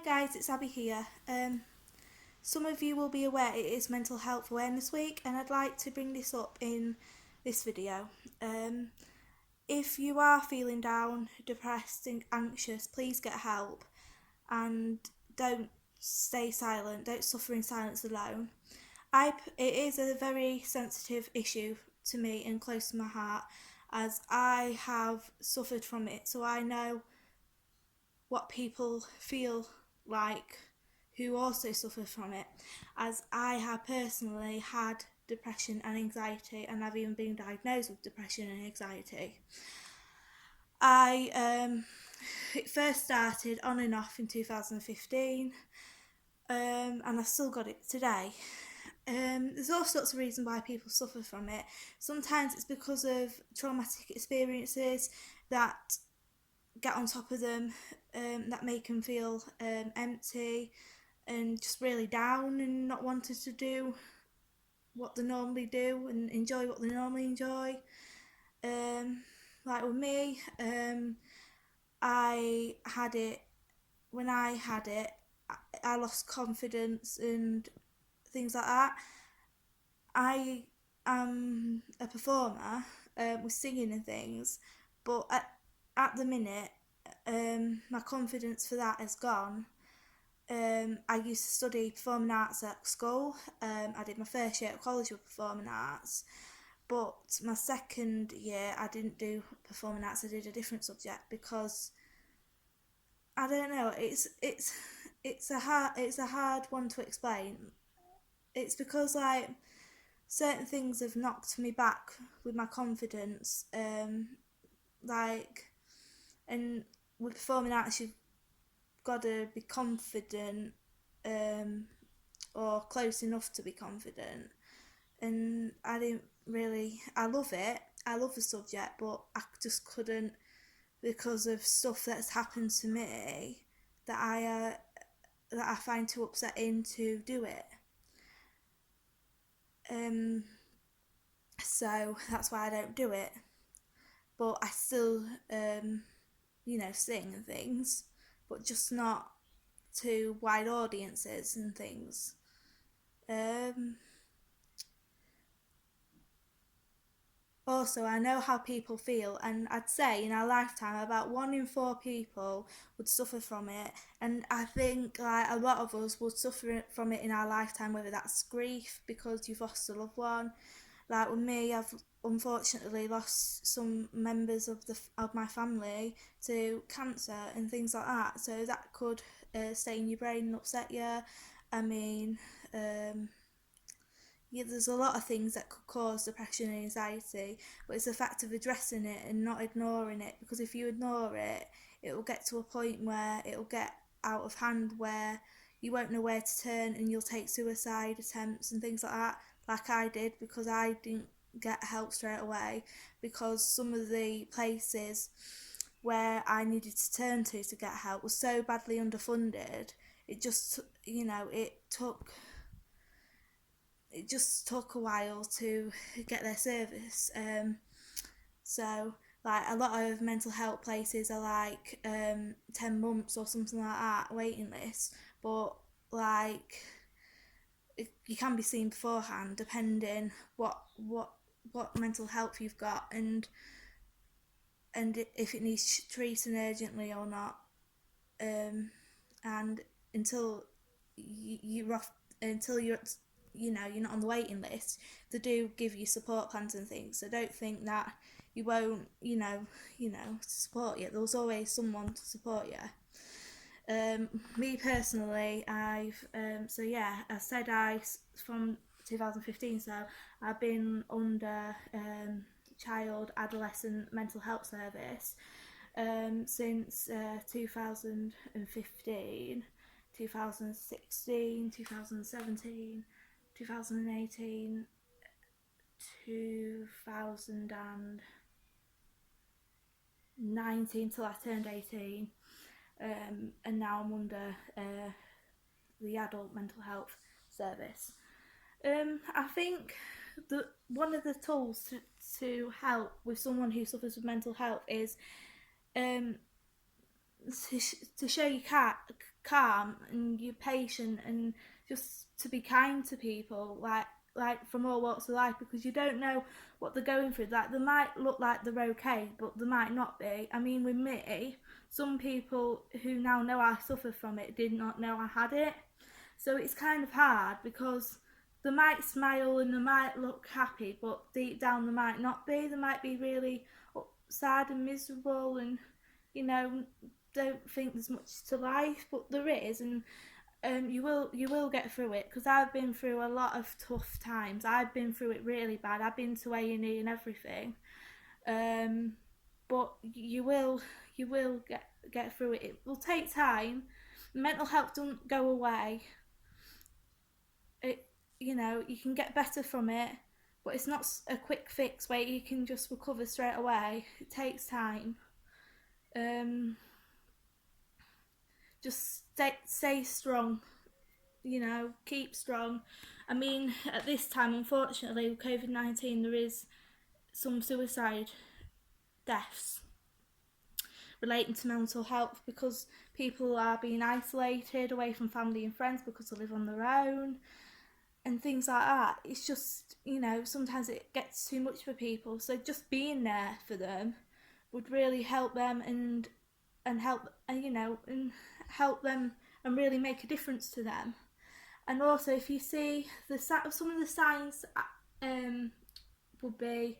guys, it's Abby here. Some of you will be aware it is Mental Health Awareness Week, and I'd like to bring this up in this video. If you are feeling down, depressed, and anxious, please get help and don't stay silent, don't suffer in silence alone. It is a very sensitive issue to me and close to my heart, as I have suffered from it, so I know what people feel like who also suffer from it, as I have personally had depression and anxiety, and I've even been diagnosed with depression and anxiety. It first started on and off in 2015, and I've still got it today. There's all sorts of reasons why people suffer from it. Sometimes it's because of traumatic experiences that get on top of them, that make them feel empty and just really down and not wanting to do what they normally do and enjoy what they normally enjoy. Like with me, I had it. When I had it, I lost confidence and things like that. I am a performer with singing and things, but at the minute, my confidence for that has gone. I used to study performing arts at school. I did my first year at college with performing arts, but my second year I didn't do performing arts. I did a different subject because I don't know. It's a hard one to explain. It's because like certain things have knocked me back with my confidence. Like, and with performing arts, you've got to be confident, or close enough to be confident. And I didn't really. I love it. I love the subject, but I just couldn't, because of stuff that's happened to me that I find too upsetting to do it. So that's why I don't do it. But I still, sing and things, but just not to wide audiences and things. Also, I know how people feel, and I'd say in our lifetime about 1 in 4 people would suffer from it, and I think like a lot of us would suffer from it in our lifetime, whether that's grief because you've lost a loved one. Like with me, I've unfortunately lost some members of my family to cancer and things like that. So that could stay in your brain and upset you. I mean, yeah, there's a lot of things that could cause depression and anxiety, but it's the fact of addressing it and not ignoring it. Because if you ignore it, it will get to a point where it will get out of hand, where you won't know where to turn, and you'll take suicide attempts and things like that, like I did, because I didn't get help straight away, because some of the places where I needed to turn to get help was so badly underfunded. It just, it just took a while to get their service. So like a lot of mental health places are like 10 months or something like that waiting list, but like you can be seen beforehand depending what mental health you've got, and if it needs treating urgently or not. And until you're off, until you're not on the waiting list, they do give you support plans and things. So don't think that you won't, support you. There's always someone to support you. Me personally, I said from 2015, so I've been under child adolescent mental health service since 2015, 2016, 2017, 2018, 2019 till I turned 18, and now I'm under the adult mental health service. I think that one of the tools to help with someone who suffers with mental health is to show you calm and you're patient, and just to be kind to people, like from all walks of life, because you don't know what they're going through. Like, they might look like they're okay, but they might not be. I mean, with me, some people who now know I suffer from it did not know I had it. So it's kind of hard, because they might smile and they might look happy, but deep down they might not be. They might be really sad and miserable, and you know, don't think there's much to life, but there is. And you will get through it, because I've been through a lot of tough times. I've been through it really bad. I've been to A&E and everything. Um, but you will get through it. It will take time. Mental health doesn't go away. It you can get better from it, but it's not a quick fix where you can just recover straight away. It takes time. Um, just stay strong. Keep strong. I mean, at this time, unfortunately, with COVID-19, there is some suicide deaths relating to mental health, because people are being isolated away from family and friends because they live on their own and things like that. It's just, sometimes it gets too much for people. So just being there for them would really help them, and help and help them, and really make a difference to them. And also, if you see some of the signs, would be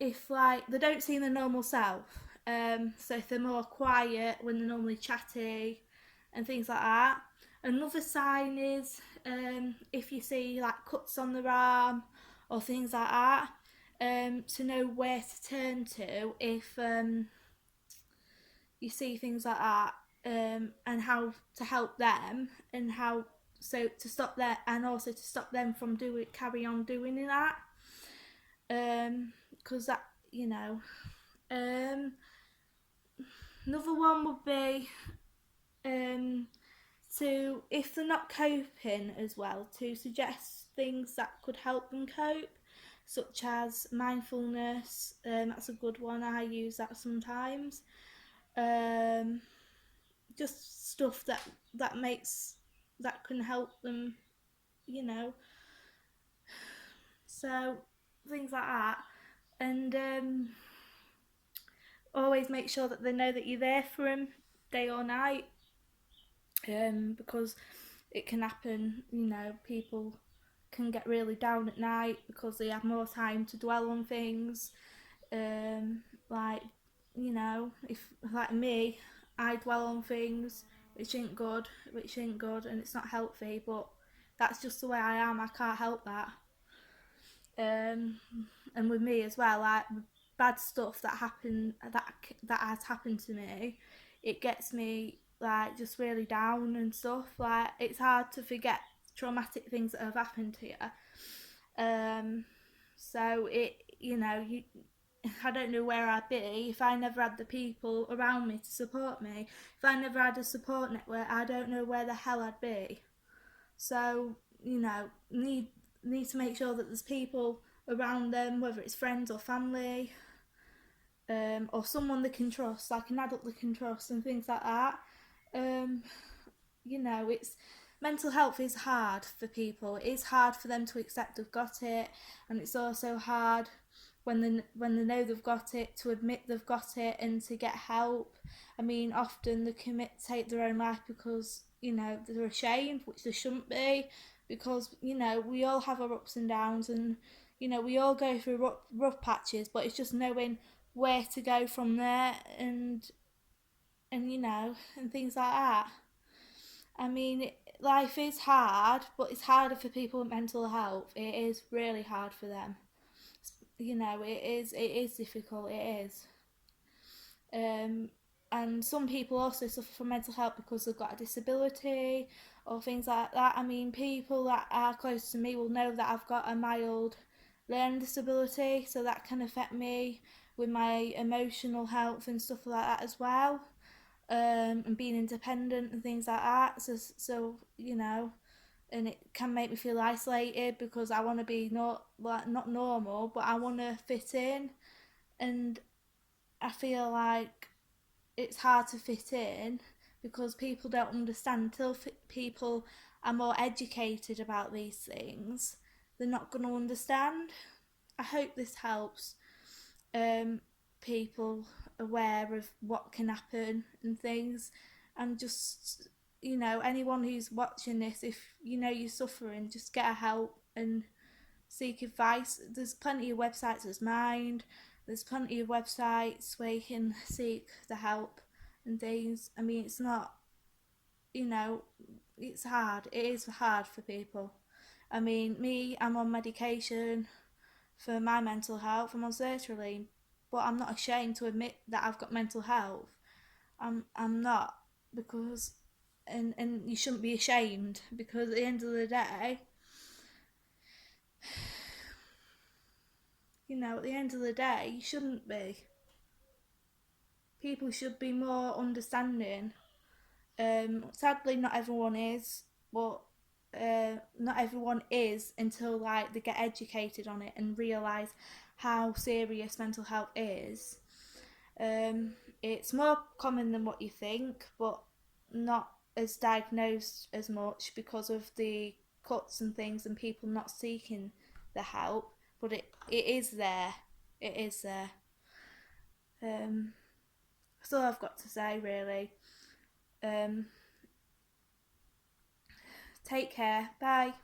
if, like, they don't seem their normal self. So if they're more quiet when they're normally chatty and things like that. Another sign is if you see like cuts on their arm or things like that, to know where to turn to if you see things like that, and how to help them, and how to stop that, and also to stop them from carry on doing that, because that another one would be, to, if they're not coping as well, to suggest things that could help them cope, such as mindfulness. That's a good one. I use that sometimes. Just stuff that can help them, you know. So things like that, and always make sure that they know that you're there for them day or night, because it can happen. People can get really down at night because they have more time to dwell on things. Like, if, like me, I dwell on things which ain't good, and it's not healthy. But that's just the way I am. I can't help that. Um, and with me as well, like bad stuff that has happened to me, it gets me like just really down and stuff. Like, it's hard to forget traumatic things that have happened to you. So I don't know where I'd be if I never had the people around me to support me. If I never had a support network, I don't know where the hell I'd be. So, need to make sure that there's people around them, whether it's friends or family, or someone they can trust, like an adult they can trust, and things like that. Um, it's mental health is hard for people. It is hard for them to accept they've got it, and it's also hard when they know they've got it, to admit they've got it and to get help. I mean, often they take their own life because they're ashamed, which they shouldn't be, because we all have our ups and downs, and we all go through rough patches, but it's just knowing where to go from there, and things like that. I mean, life is hard, but it's harder for people with mental health. It is really hard for them. It is difficult. It is. Um, and some people also suffer from mental health because they've got a disability or things like that. I mean, people that are close to me will know that I've got a mild learning disability, so that can affect me with my emotional health and stuff like that as well. And being independent and things like that. So and it can make me feel isolated because I want to be not normal, but I want to fit in, and I feel like it's hard to fit in because people don't understand. Until people are more educated about these things, they're not going to understand. I hope this helps people aware of what can happen and things, and just, anyone who's watching this, if you're suffering, just get a help and seek advice. There's plenty of websites as Mind. There's plenty of websites where you can seek the help and things. I mean, it's not, you know, it's hard. It is hard for people. I mean, me, I'm on medication for my mental health. I'm on sertraline, but I'm not ashamed to admit that I've got mental health. I'm not, because and you shouldn't be ashamed, because at the end of the day, at the end of the day, you shouldn't be. People should be more understanding. Sadly, not everyone is, but not everyone is until like they get educated on it and realise how serious mental health is. It's more common than what you think, but not as diagnosed as much because of the cuts and things and people not seeking the help. But it is there. It is there. That's all I've got to say, really. Um, Take care. Bye.